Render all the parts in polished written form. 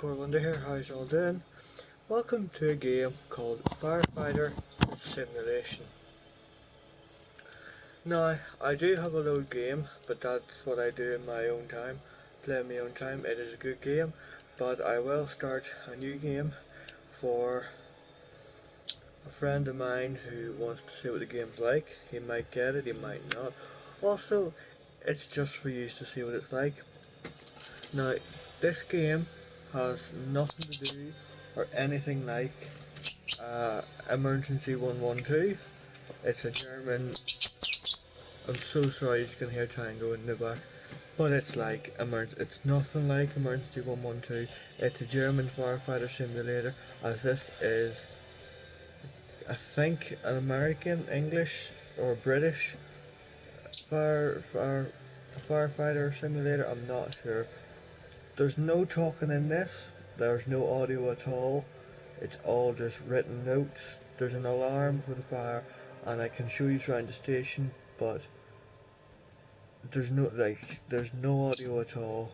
Correywonder here, how's y'all doing? Welcome to a game called Firefighter Simulation. Now, I do have a load game, but that's what I do in my own time, play in my own time. It is a good game, but I will start a new game for a friend of mine who wants to see what the game's like. He might get it, he might not. Also, it's just for you to see what it's like. Now, this game has nothing to do or anything like Emergency 112. It's a German. I'm so sorry you can hear Tango in the back, but it's like it's nothing like Emergency 112. It's a German firefighter simulator, as this is, I think, an American, English, or British firefighter simulator. I'm not sure. There's no talking in this. There's no audio at all. It's all just written notes. There's an alarm for the fire, and I can show you around the station, but there's no audio at all.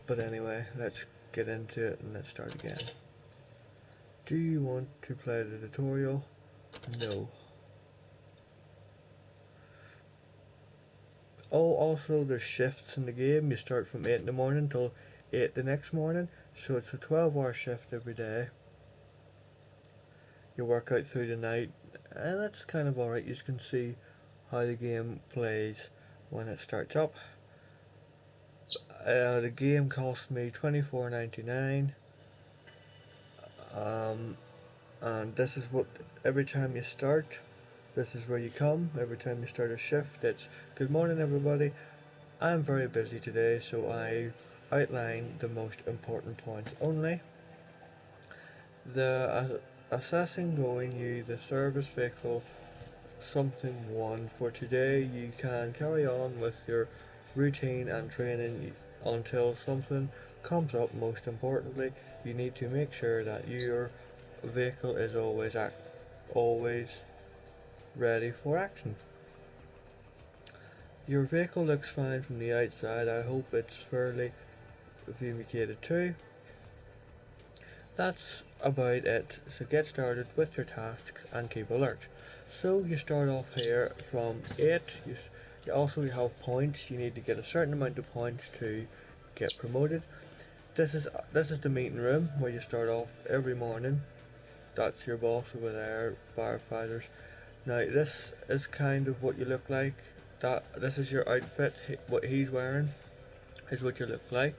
But anyway, let's get into it and let's start again. Do you want to play the tutorial? No. Oh, also there's shifts in the game. You start from 8 in the morning till 8 the next morning, so it's a 12-hour shift every day. You work out through the night, and that's kind of alright. You can see how the game plays when it starts up. The game cost me $24.99, and this is what, every time you start, this is where you come. Every time you start a shift, it's good morning everybody. I'm very busy today, so I outline the most important points only. The assessing going you the service vehicle something 1 for today. You can carry on with your routine and training until something comes up. Most importantly, you need to make sure that your vehicle is always ready for action. Your vehicle looks fine from the outside. I hope it's fairly fumigated too. That's about it. So get started with your tasks and keep alert. So you start off here from 8. You also have points. You need to get a certain amount of points to get promoted. This is the meeting room where you start off every morning. That's your boss over there, firefighters. Now this is kind of what you look like. This is your outfit. What he's wearing is what you look like.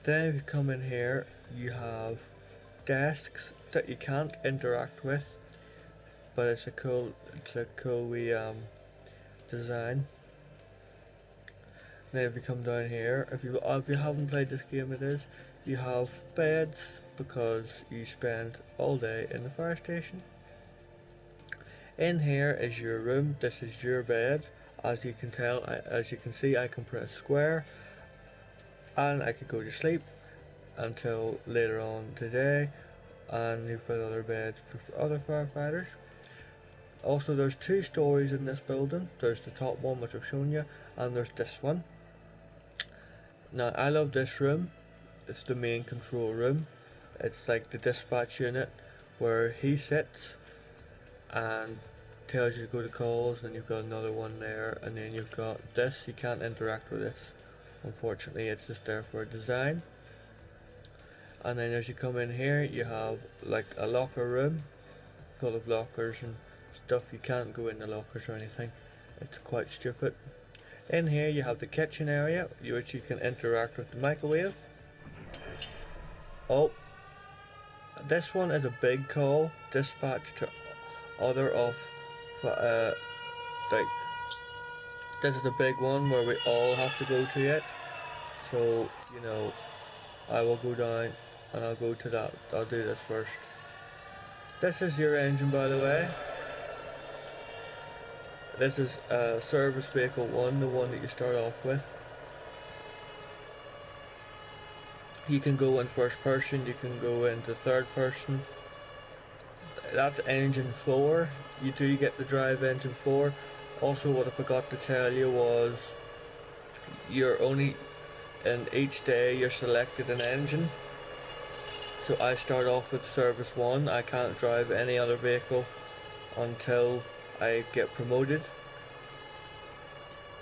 Then if you come in here, you have desks that you can't interact with, but it's a cool wee design. Now if you come down here, if you haven't played this game, you have beds because you spend all day in the fire station. In here is your room. This is your bed. As you can see, I can press square and I could go to sleep until later on today, and you've got other beds for other firefighters. Also, there's 2 stories in this building. There's the top one, which I've shown you, and there's this one. Now I love this room. It's the main control room. It's like the dispatch unit where he sits and tells you to go to calls, and you've got another one there, and then you've got this. You can't interact with this, unfortunately. It's just there for design. And then as you come in here, you have like a locker room full of lockers and stuff. You can't go in the lockers or anything. It's quite stupid. In here you have the kitchen area, which you can interact with the microwave. Oh, this one is a big call. Dispatch to other of like, this is a big one where we all have to go to it. So, you know, I will go down and I'll go to that. I'll do this first. This is your engine, by the way. This is service vehicle 1, the one that you start off with. You can go in first person, you can go into third person. That's engine 4. You do get to drive engine 4. Also, what I forgot to tell you was and each day you're selected an engine. So I start off with service 1. I can't drive any other vehicle until I get promoted.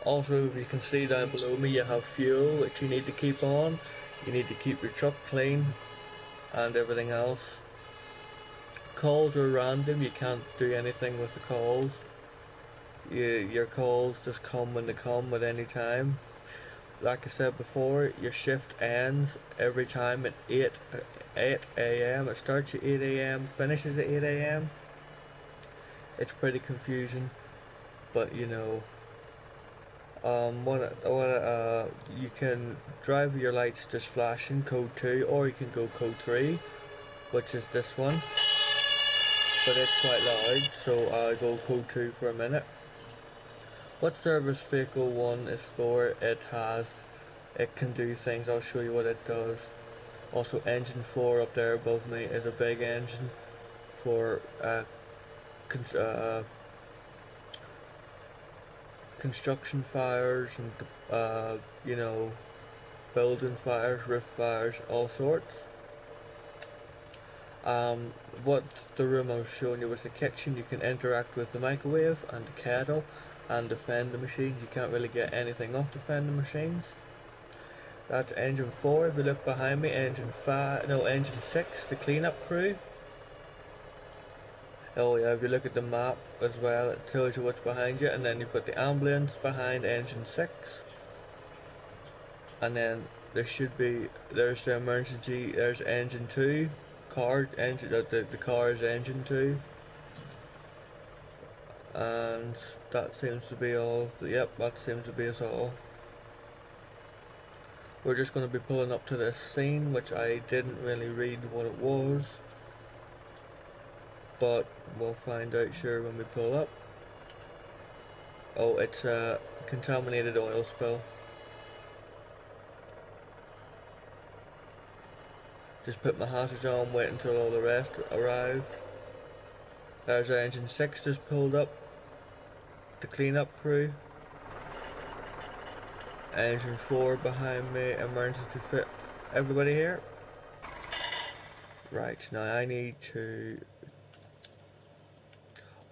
Also, if you can see down below me, you have fuel which you need to keep on. You need to keep your truck clean and everything else. Calls are random, you can't do anything with the calls. Your calls just come when they come at any time. Like I said before, your shift ends every time at 8 a.m. It starts at 8 a.m, finishes at 8 a.m. It's pretty confusing, but you know, you can drive your lights just flashing code 2, or you can go code 3, which is this one, but it's quite loud, so I'll go code 2 for a minute. What service vehicle 1 is for, it can do things. I'll show you what it does. Also, engine 4 up there above me is a big engine for construction fires and you know, building fires, roof fires, all sorts. What the room I was showing you was the kitchen. You can interact with the microwave and the kettle and the fender machines. You can't really get anything off the fender machines. That's engine 4. If you look behind me, engine 6, the cleanup crew. Oh yeah, if you look at the map as well, it tells you what's behind you, and then you've got the ambulance behind engine 6. And then there's the emergency, there's engine 2, the car is engine 2. And that seems to be all. Yep, that seems to be us all. We're just going to be pulling up to this scene, which I didn't really read what it was, but we'll find out sure when we pull up. Oh, it's a contaminated oil spill. Just put my hazards on, wait until all the rest arrive. There's our engine 6 just pulled up. The cleanup crew. Engine 4 behind me, emergency fit. Everybody here? Right, now I need to...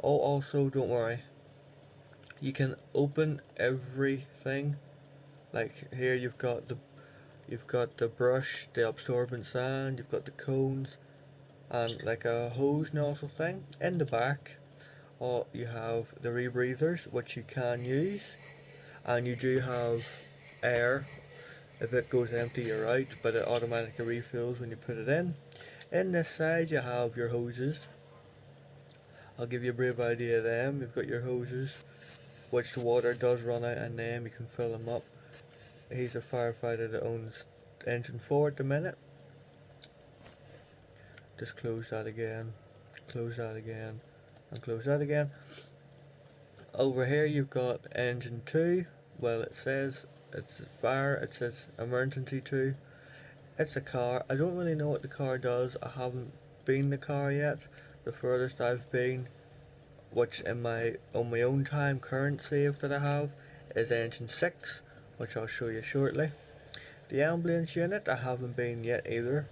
Oh, also, don't worry. You can open everything. Like here you've got the brush, the absorbent sand, you've got the cones, and like a hose nozzle thing. In the back, you have the rebreathers, which you can use, and you do have air. If it goes empty, you're out, but it automatically refills when you put it in. In this side, you have your hoses. I'll give you a brief idea of them. You've got your hoses, which the water does run out in them. You can fill them up. He's a firefighter that owns engine 4 at the minute. Just close that again, close that again, and close that again. Over here you've got engine 2. Well, it says it's fire, it says emergency 2. It's a car. I don't really know what the car does. I haven't been the car yet. The furthest I've been, which on my own time current save that I have, is engine 6, which I'll show you shortly. The ambulance unit, I haven't been yet either.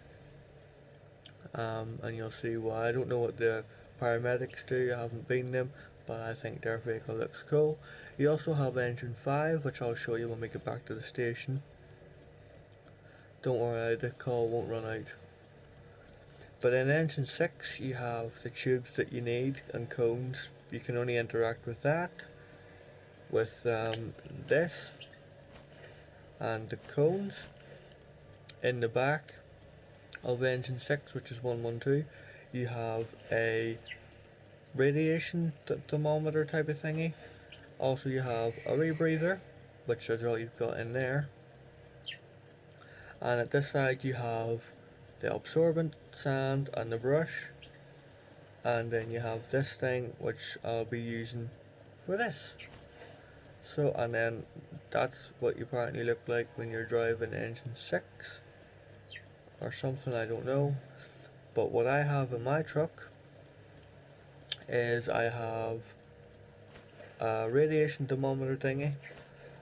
And you'll see why. I don't know what the paramedics do, I haven't been them, but I think their vehicle looks cool. You also have engine 5, which I'll show you when we get back to the station. Don't worry, the call won't run out. But in engine 6 you have the tubes that you need and cones. You can only interact with that, with this and the cones. In the back of engine 6, which is 112, you have a radiation thermometer type of thingy. Also you have a rebreather, which is all you've got in there. And at this side you have the absorbent sand and the brush. And then you have this thing, which I'll be using for this. So, and then that's what you apparently look like when you're driving engine 6 or something, I don't know. But what I have in my truck is I have a radiation thermometer thingy.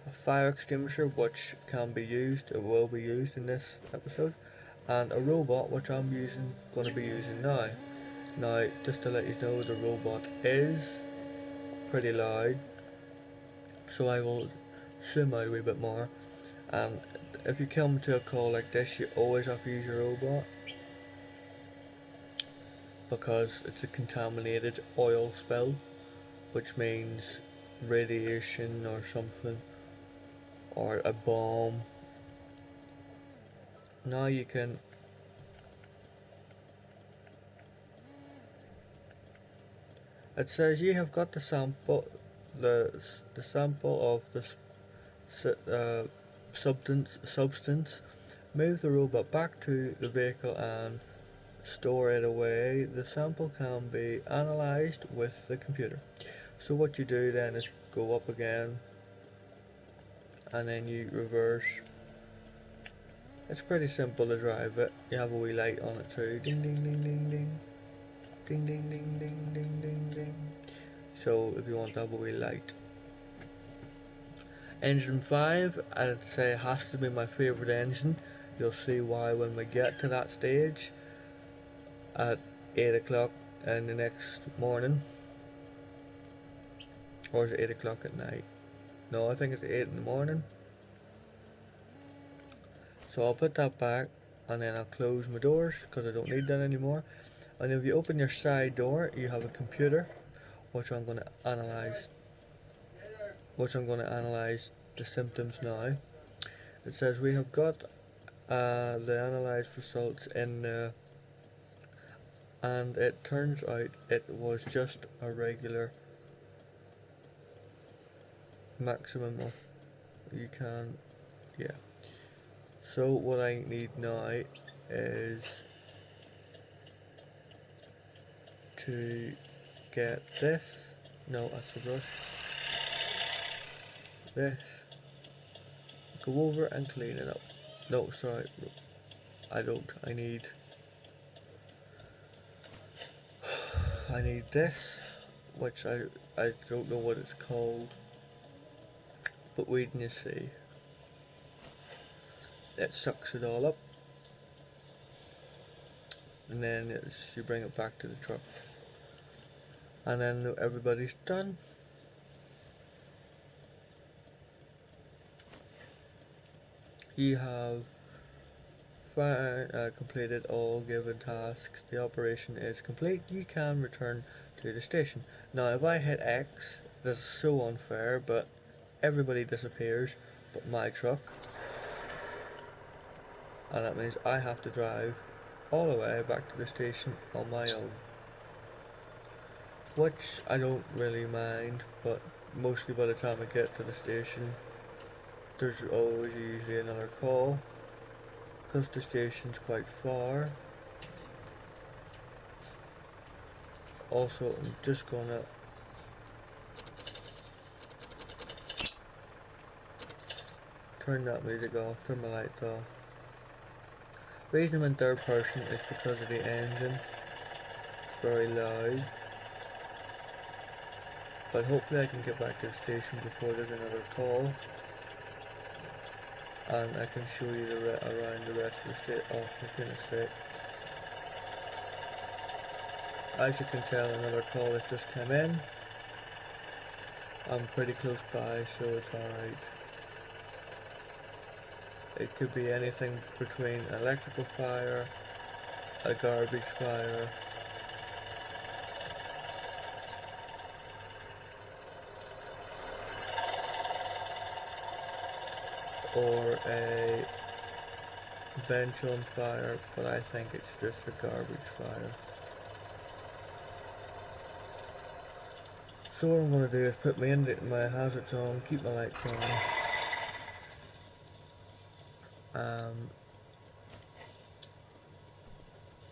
a fire extinguisher which can be used, it will be used in this episode, and a robot which I'm going to be using now. Now, just to let you know, the robot is pretty loud, so I will zoom out a wee bit more. And if you come to a call like this, you always have to use your robot because it's a contaminated oil spill, which means radiation or something, or a bomb. Now you can it says you have got the sample the sample of the substance. Move the robot back to the vehicle and store it away. The sample can be analysed with the computer. So what you do then is go up again and then you reverse. It's pretty simple to drive it. You have a wee light on it too. Ding ding ding ding ding. Ding ding ding ding ding ding ding. So if you want to have a wee light. Engine 5, I'd say has to be my favourite engine. You'll see why when we get to that stage at 8 o'clock in the next morning. Or is it 8 o'clock at night? No, I think it's 8 in the morning. So I'll put that back and then I'll close my doors because I don't need that anymore. And if you open your side door, you have a computer which I'm going to analyse the symptoms now. It says we have got the analysed results in and it turns out it was just a regular maximum of yeah. So what I need now is to get this, no that's the brush, this, go over and clean it up. No, sorry, I need this, which I don't know what it's called, but wait and you see. It sucks it all up, and then you bring it back to the truck, and then everybody's done. You have completed all given tasks. The operation is complete. You can return to the station. Now if I hit X, this is so unfair, but everybody disappears but my truck, and that means I have to drive all the way back to the station on my own, which I don't really mind, but mostly by the time I get to the station there's always usually another call because the station's quite far. Also, I'm just gonna turn that music off, turn my lights off. The reason I'm in third person is because of the engine. It's very loud. But hopefully I can get back to the station before there's another call. And I can show you around the rest of the state. Oh, for goodness sake. As you can tell, another call has just come in. I'm pretty close by, so it's alright. It could be anything between an electrical fire, a garbage fire, or a bench on fire, but I think it's just a garbage fire. So what I'm going to do is put my hazards on, keep my lights on,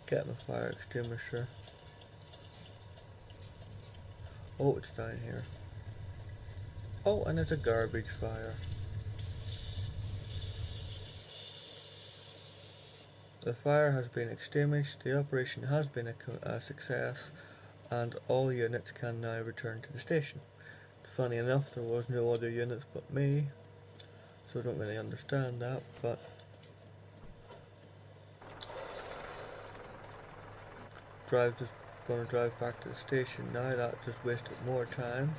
get my fire extinguisher. Oh, it's down here. Oh, and it's a garbage fire. The fire has been extinguished, the operation has been a success, and all units can now return to the station. Funny enough, there was no other units but me. so I don't really understand that, but gonna drive back to the station now. That just wasted more time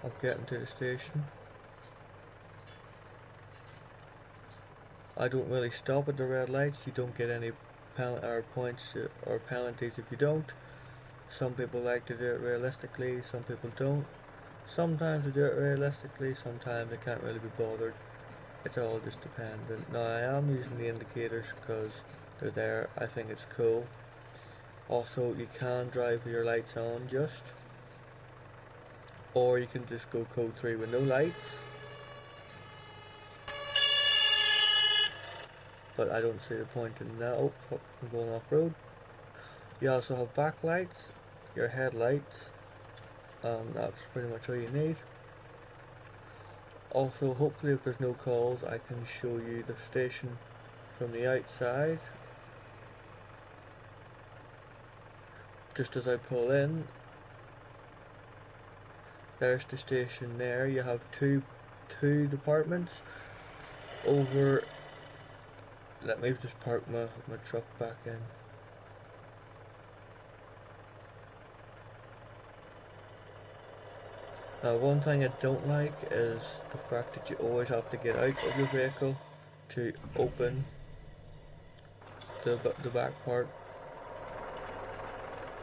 of getting to the station. I don't really stop at the red lights. You don't get any points or penalties if you don't. Some people like to do it realistically, some people don't. Sometimes they do it realistically, sometimes they can't really be bothered. It's all just dependent. Now I am using the indicators because they're there. I think it's cool. Also, you can drive with your lights on just, or you can just go code 3 with no lights. But I don't see the point in that. Oh, I'm going off road. You also have backlights, your headlights, and that's pretty much all you need. Also, hopefully if there's no calls, I can show you the station from the outside. Just as I pull in, there's the station there. You have two departments over. Let me just park my truck back in. Now, one thing I don't like is the fact that you always have to get out of your vehicle to open the back part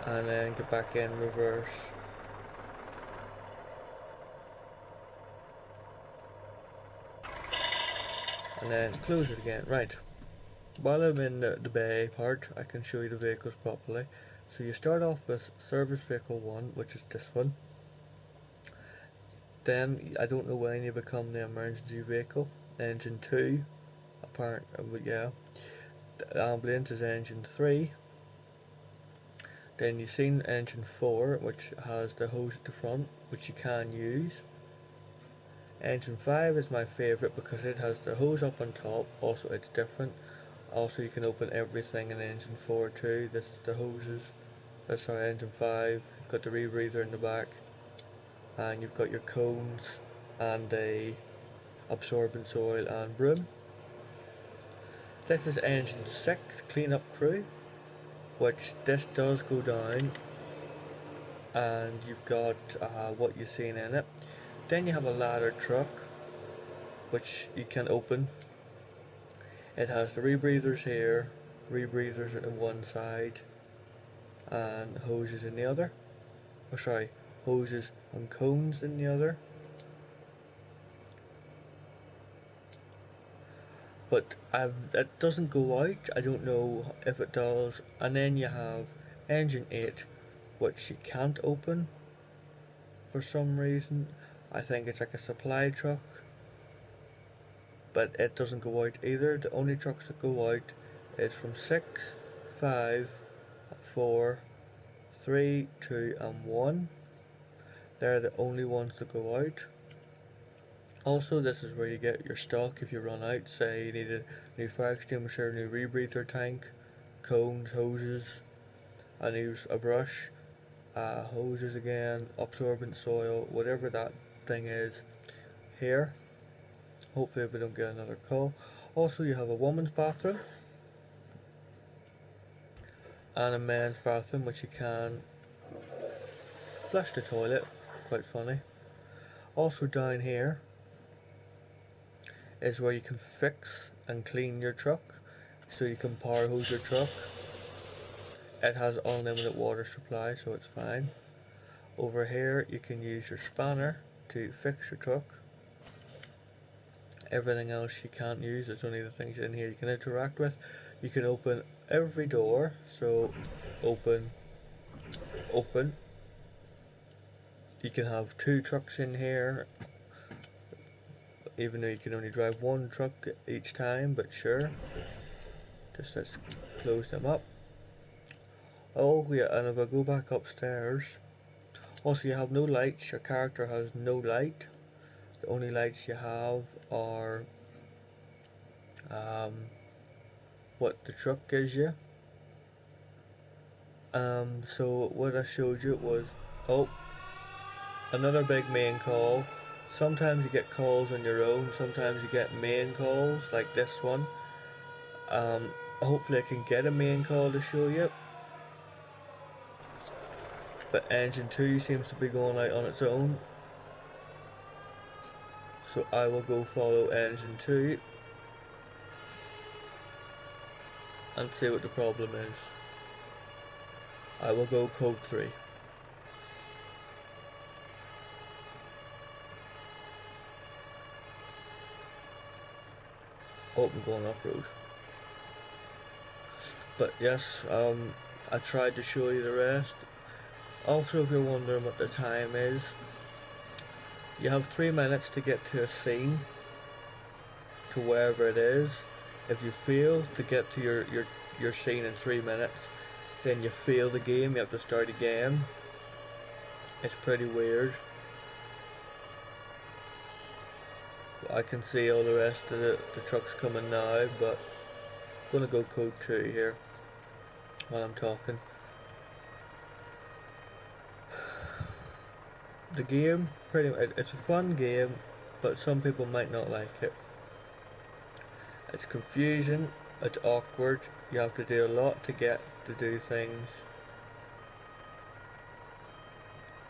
and then get back in reverse. And then close it again. Right. While I'm in the bay part, I can show you the vehicles properly. So you start off with service vehicle 1, which is this one. Then, I don't know when you become the emergency vehicle. Engine 2, apparently, yeah. The ambulance is engine 3. Then you've seen engine 4, which has the hose at the front, which you can use. Engine 5 is my favourite because it has the hose up on top, also it's different. Also you can open everything in engine 4 too. This is the hoses. That's our engine 5. You've got the rebreather in the back. And you've got your cones and a absorbent soil and broom. This is engine 6, cleanup crew, which this does go down and you've got what you've seen in it. Then you have a ladder truck which you can open. It has the rebreathers here, rebreathers on one side and hoses in the other. Oh sorry, hoses and cones in the other. But it doesn't go out, I don't know if it does. And then you have engine 8, which you can't open for some reason. I think it's like a supply truck, but it doesn't go out either. The only trucks that go out is from 6, 5, 4, 3, 2 and 1. They're the only ones that go out. Also, this is where you get your stock if you run out. Say you need a new fire extinguisher, a new rebreather tank, cones, hoses, a brush, hoses again, absorbent soil, whatever that thing is here. Hopefully we don't get another call. Also, you have a woman's bathroom and a men's bathroom, which you can flush the toilet. It's quite funny. Also down here is where you can fix and clean your truck, so you can power hose your truck. It has unlimited water supply, so it's fine. Over here you can use your spanner to fix your truck. Everything else you can't use, it's only the things in here you can interact with. You can open every door, so open, open. You can have 2 trucks in here, even though you can only drive 1 truck each time, but sure. Just let's close them up. Oh yeah, and if I go back upstairs, also you have no lights, your character has no light. The only lights you have are what the truck gives you. So what I showed you was, oh, another big main call. Sometimes you get calls on your own, sometimes you get main calls like this one. Hopefully I can get a main call to show you, but engine 2 seems to be going out on its own, so I will go follow engine 2 and see what the problem is. I will go code 3. Oh, I'm going off road. But yes, I tried to show you the rest. Also, if you're wondering what the time is, you have 3 minutes to get to a scene, to wherever it is. If you fail to get to your scene in 3 minutes, then you fail the game, you have to start again. It's pretty weird. I can see all the rest of the trucks coming now, but I'm gonna go code 2 here while I'm talking. The game, it's a fun game, but some people might not like it. It's confusing, it's awkward, you have to do a lot to get to do things.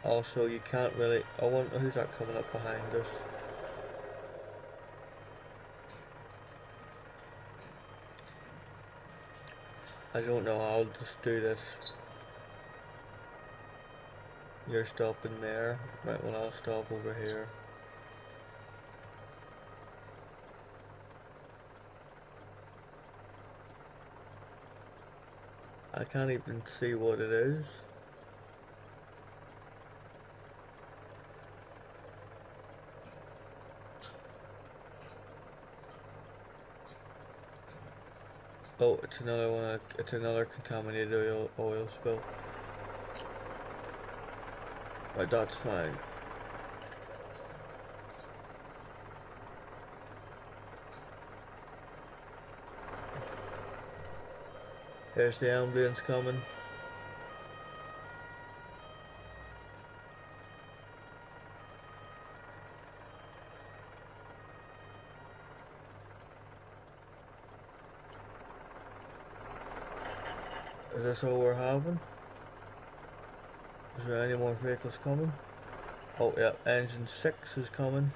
Also, you can't really, I wonder who's that coming up behind us. I don't know, I'll just do this. You're stopping there, right, well I'll stop over here. I can't even see what it is. Oh, it's another one, it's another contaminated oil spill. Right, that's fine. Here's the ambulance coming. Is this all we're having? Is there any more vehicles coming? Oh yeah, engine 6 is coming.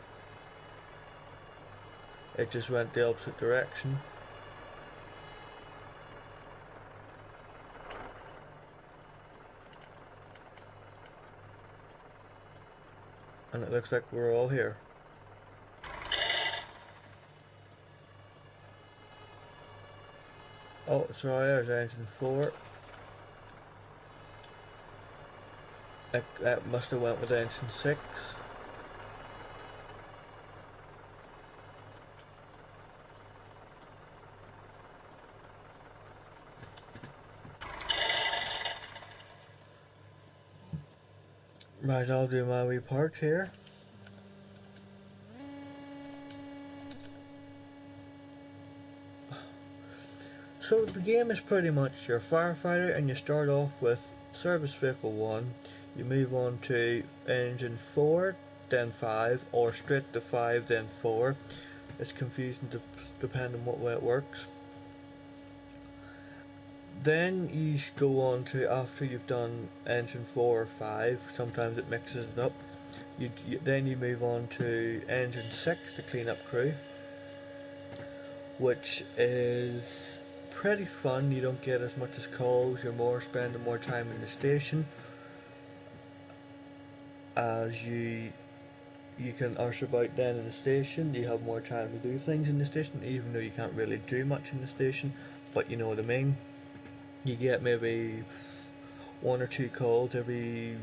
It just went the opposite direction. And it looks like we're all here. Oh, sorry, there's engine 4. It must have went with engine 6. Right, I'll do my wee part here. So the game is pretty much your firefighter, and you start off with service vehicle 1, you move on to engine 4, then 5, or straight to 5 then 4. It's confusing depending on what way it works. Then you go on to, after you've done engine 4 or 5, sometimes it mixes it up, then you move on to engine 6, the cleanup crew, which is pretty fun. You don't get as much as calls, you're spending more time in the station, as you can arse about then in the station. You have more time to do things in the station, even though you can't really do much in the station, but you know what I mean. You get maybe 1 or 2 calls every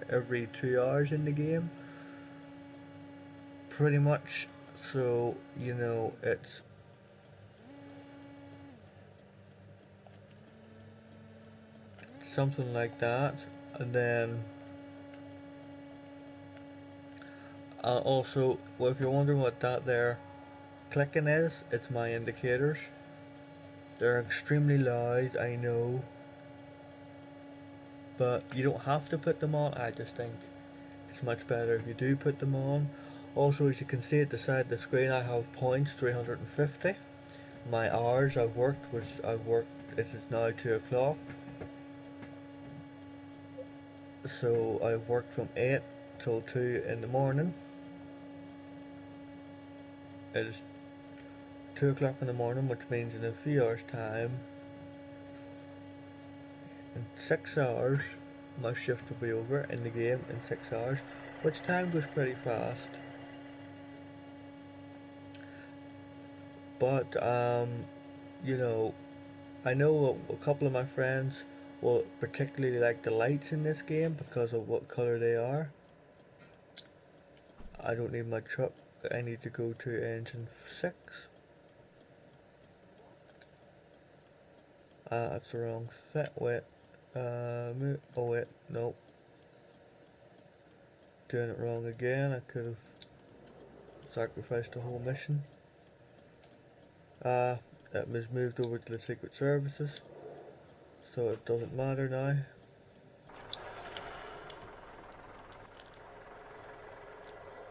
2 hours in the game, pretty much. So you know, it's something like that. And then also, well, if you're wondering what that there clicking is, it's my indicators. They're extremely loud, I know, but you don't have to put them on. I just think it's it's much better if you do put them on. Also, as you can see at the side of the screen, I have points 350. My hours I've worked, it is now 2 o'clock. So I've worked from 8 till 2 in the morning. It is 2 o'clock in the morning, which means in a few hours time, in 6 hours, my shift will be over in the game in 6 hours, which time goes pretty fast. But, you know, I know a couple of my friends will particularly like the lights in this game because of what color they are. I don't need my truck, I need to go to engine 6. That's the wrong set. Wait, oh wait, no. Doing it wrong again. I could have sacrificed the whole mission. That was moved over to the Secret Services, so it doesn't matter now.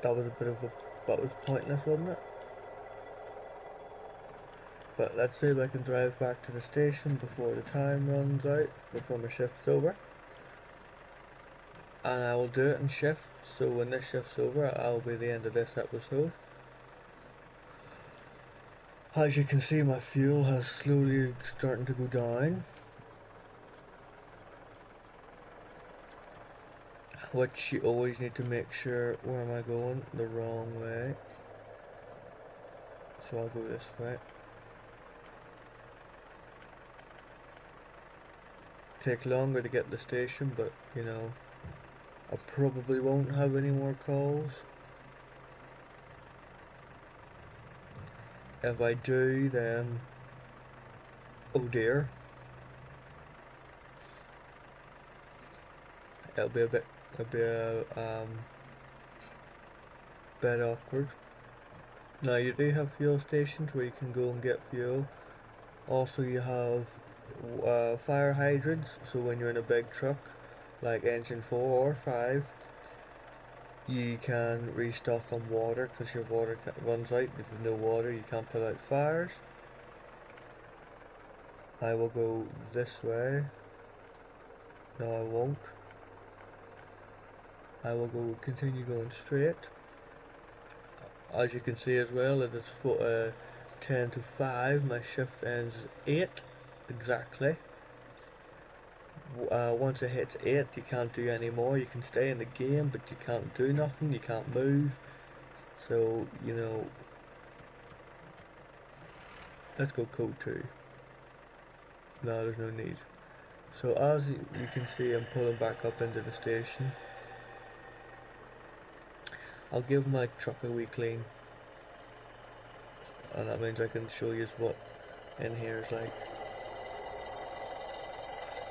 That was pointless, wasn't it? But let's see if I can drive back to the station before the time runs out, before my shift's over. And I will do it in shifts, so when this shift's over, I'll be the end of this episode. As you can see, my fuel has slowly starting to go down, which you always need to make sure. Where am I going? The wrong way. So I'll go this way. Take longer to get to the station, but you know, I probably won't have any more calls. If I do, then oh dear, it'll be a bit awkward. Now you do have fuel stations where you can go and get fuel. Also, you have fire hydrants, so when you're in a big truck like engine 4 or 5, you can restock on water because your water runs out. If you've no water, you can't put out fires. I will go this way. No, I won't. I will continue going straight. As you can see as well, it is 10 to 5. My shift ends at 8 exactly. Once it hits 8, you can't do any more. You can stay in the game, but you can't do nothing. You can't move. So, you know, let's go code 2. No, there's no need. So as you can see, I'm pulling back up into the station. I'll give my truck a wee clean, and that means I can show you what in here is like.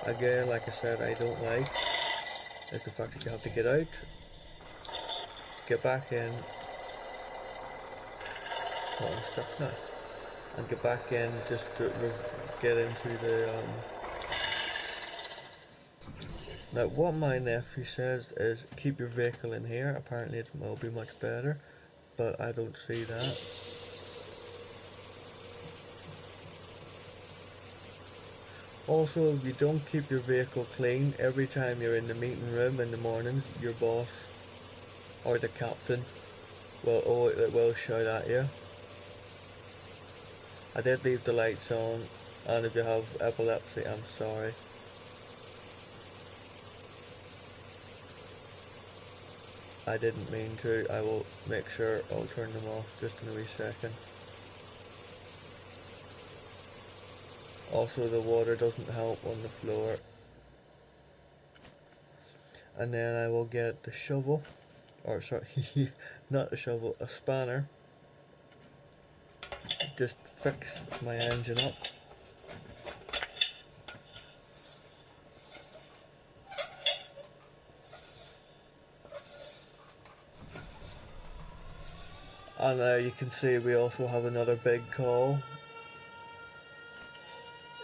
Again, like I said, I don't like is the fact that you have to get out, get back in. Oh, I'm stuck now. And get back in just to get into the Now what my nephew says is keep your vehicle in here. Apparently it will be much better, but I don't see that. Also, if you don't keep your vehicle clean, every time you're in the meeting room in the mornings, your boss or the captain will shout at you. I did leave the lights on, and if you have epilepsy, I'm sorry. I didn't mean to. I will make sure I'll turn them off just in a wee second. Also, the water doesn't help on the floor. And then I will get the shovel, or sorry, not a shovel, a spanner. Just fix my engine up. And you can see we also have another big call.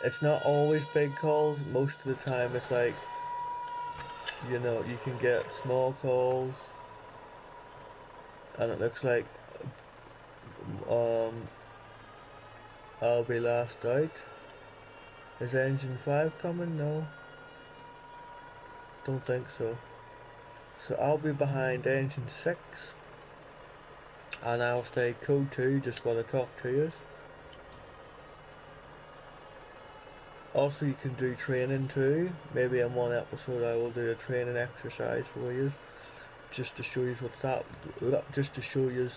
It's not always big calls. Most of the time it's like, you know, you can get small calls. and it looks like um, I'll be last out. Is engine 5 coming? No, don't think so. So I'll be behind engine 6, and I'll stay code 2 just while I talk to you. Also, you can do training too. Maybe in one episode I will do a training exercise for you, just to show you just to show you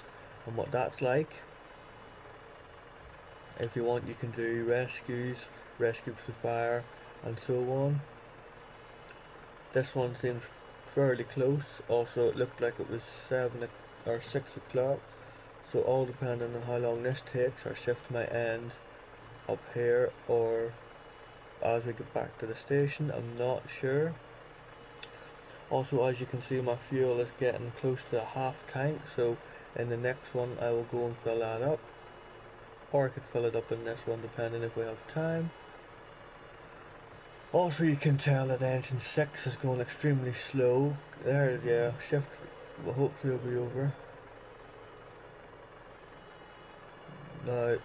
what that's like. If you want, you can do rescues to fire, and so on. This one seems fairly close. Also, it looked like it was 7 or 6 o'clock. So all depending on how long this takes, our shift might end up here or as we get back to the station. I'm not sure. Also, as you can see, my fuel is getting close to a half tank, so in the next one I will go and fill that up, or I could fill it up in this one depending if we have time. Also, you can tell that engine 6 is going extremely slow. There, yeah, shift will hopefully be over. Now,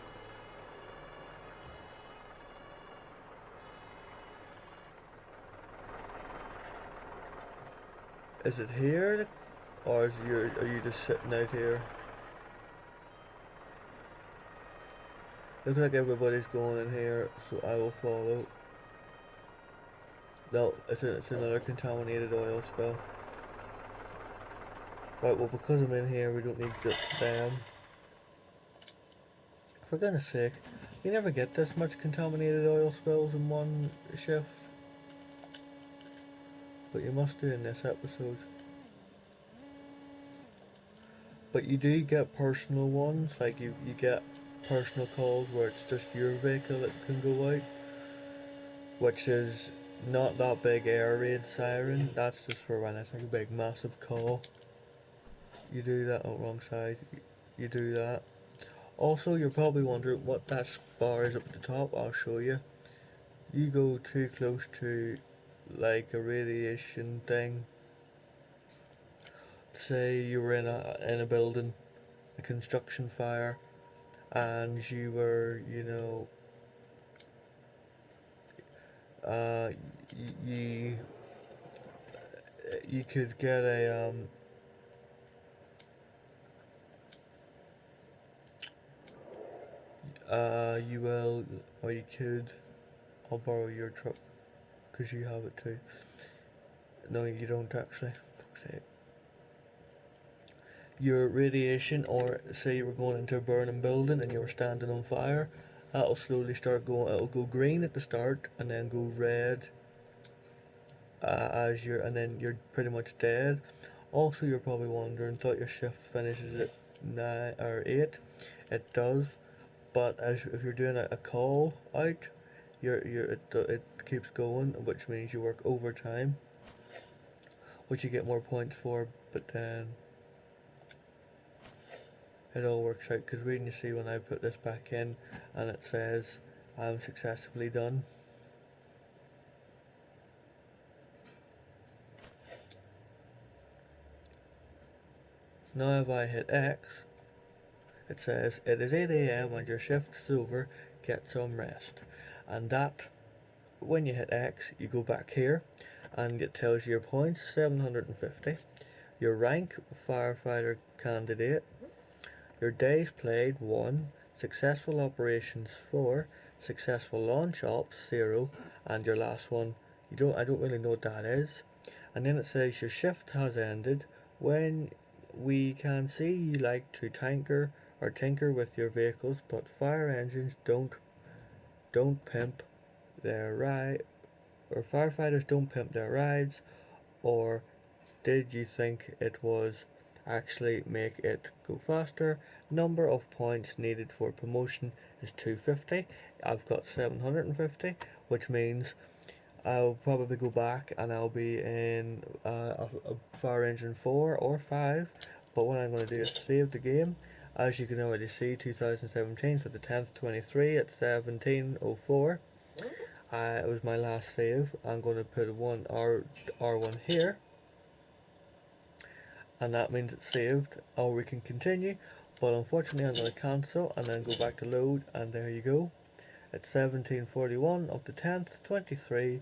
is it here, or are you just sitting out here? Looks like everybody's going in here, so I will follow. No, it's another contaminated oil spill. Right, well, because I'm in here, we don't need them. For goodness sake, you never get this much contaminated oil spills in one shift. But you must do in this episode. But you do get personal ones, like you get personal calls where it's just your vehicle that can go out, which is not that big air raid siren. That's just for when it's like a big massive call. You do that. Oh, wrong side. You do that. Also, you're probably wondering what that bar is up at the top. I'll show you. You go too close to like a radiation thing. Say you were in a building, a construction fire, and you were, uh, you you could get a you will, or you could. I'll borrow your truck because you have it too. No, you don't actually. Fuck's sake. Your radiation, or say you were going into a burning building and you were standing on fire, that'll slowly start going. It'll go green at the start and then go red and then you're pretty much dead. Also, you're probably wondering, thought your shift finishes at 9 or 8. It does, but if you're doing a call out, it keeps going, which means you work overtime, which you get more points for. But then it all works out, because when you see when I put this back in and it says I'm successfully done. Now if I hit X, it says it is 8 AM and your shift is over, get some rest. And that, when you hit X, you go back here and it tells you your points, 750, your rank, firefighter candidate, your days played, 1, successful operations, 4, successful launch ops, 0, and your last one, I don't really know what that is. And then it says your shift has ended. When we can see you like to tinker with your vehicles, but fire engines don't pimp their ride, or firefighters don't pimp their rides, or did you think it was actually make it go faster? Number of points needed for promotion is 250. I've got 750, which means I'll probably go back and I'll be in a fire engine 4 or 5, but what I'm going to do is save the game. As you can already see, 2017, so the 10th 23 at 17:04. It was my last save. I'm going to put R1 here, and that means it's saved, or we can continue, but unfortunately I'm going to cancel and then go back to load, and there you go. It's 1741 of the 10th, 23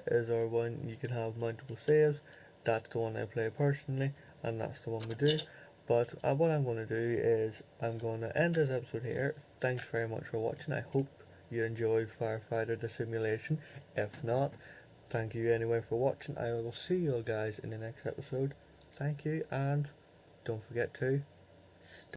is our one. You can have multiple saves. That's the one I play personally, and that's the one we do. But what I'm going to do is I'm going to end this episode here. Thanks very much for watching. I hope you enjoyed Firefighter the simulation. If not, thank you anyway for watching. I will see you guys in the next episode. Thank you, and don't forget to stay